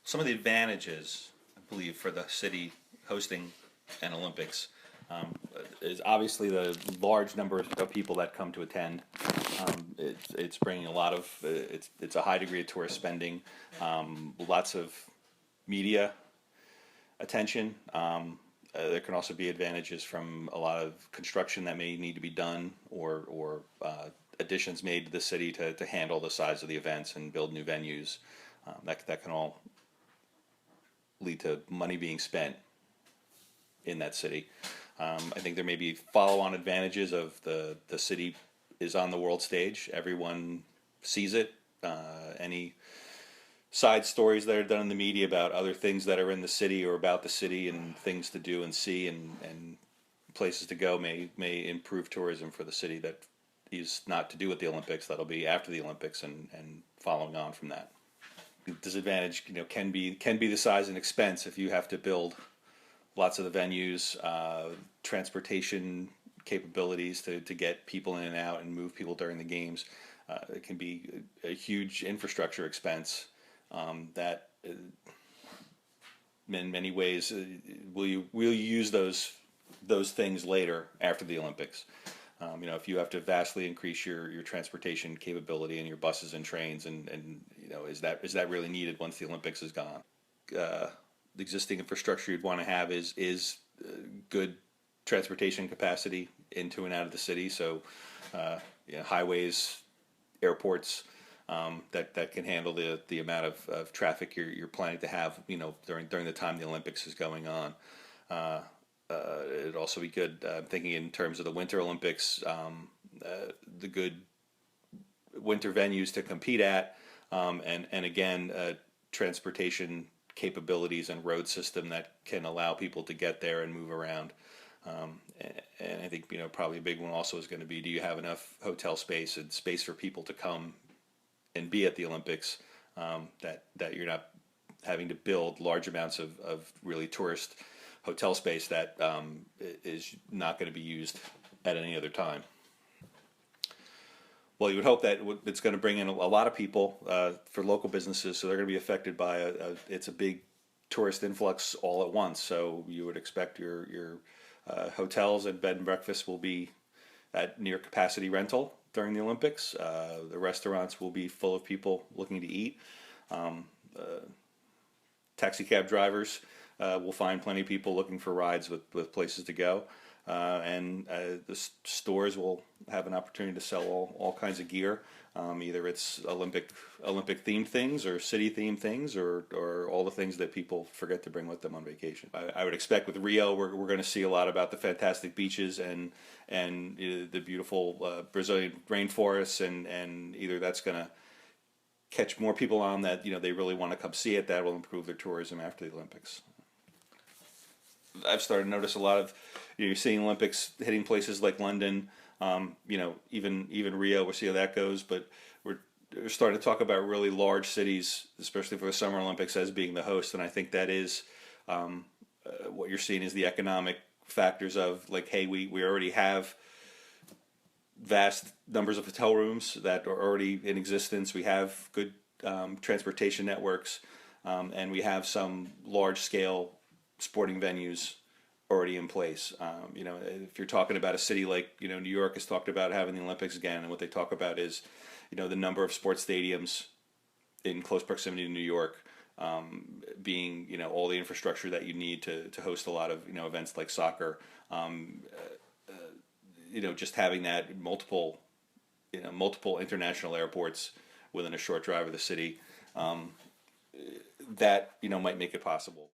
some of the advantages, I believe, for the city hosting an Olympics is obviously the large number of people that come to attend. It's bringing a lot of it's a high degree of tourist spending, lots of media attention. There can also be advantages from a lot of construction that may need to be done, or additions made to the city to handle the size of the events and build new venues. That can all lead to money being spent in that city. I think there may be follow-on advantages of the city is on the world stage. Everyone sees it. Any side stories that are done in the media about other things that are in the city or about the city and things to do and see and places to go may improve tourism for the city that is not to do with the Olympics. That'll be after the Olympics and following on from that. The disadvantage, can be the size and expense if you have to build lots of the venues, transportation capabilities to get people in and out and move people during the games. It can be a huge infrastructure expense that in many ways will you use those things later after the Olympics. If you have to vastly increase your transportation capability and your buses and trains, and is that really needed once the Olympics is gone? The existing infrastructure you'd want to have is good transportation capacity into and out of the city. So, highways, airports that can handle the amount of traffic you're planning to have. During the time the Olympics is going on. It'd also be good. Thinking in terms of the Winter Olympics, the good winter venues to compete at, and again, transportation capabilities and road system that can allow people to get there and move around. And I think probably a big one also is going to be: do you have enough hotel space and space for people to come and be at the Olympics? That you're not having to build large amounts of really tourist hotel space that is not going to be used at any other time. Well, you would hope that it's going to bring in a lot of people for local businesses, so they're going to be affected by it's a big tourist influx all at once. So you would expect your hotels and bed and breakfast will be at near capacity rental during the Olympics. The restaurants will be full of people looking to eat. Taxi cab drivers will find plenty of people looking for rides with places to go. And the stores will have an opportunity to sell all kinds of gear. Either it's Olympic themed things or city themed things, or all the things that people forget to bring with them on vacation. I would expect with Rio we're going to see a lot about the fantastic beaches and the beautiful Brazilian rainforests, and either that's going to catch more people on that they really want to come see it. That will improve their tourism after the Olympics. I've started to notice a lot of you're seeing Olympics hitting places like London, even Rio. We'll see how that goes, but we're starting to talk about really large cities, especially for the Summer Olympics, as being the host. And I think that is what you're seeing is the economic factors of like, hey, we already have vast numbers of hotel rooms that are already in existence. We have good transportation networks, and we have some large scale sporting venues already in place. If you're talking about a city like New York has talked about having the Olympics again, and what they talk about is the number of sports stadiums in close proximity to New York, being all the infrastructure that you need to host a lot of events like soccer. Just having that multiple international airports within a short drive of the city, that might make it possible.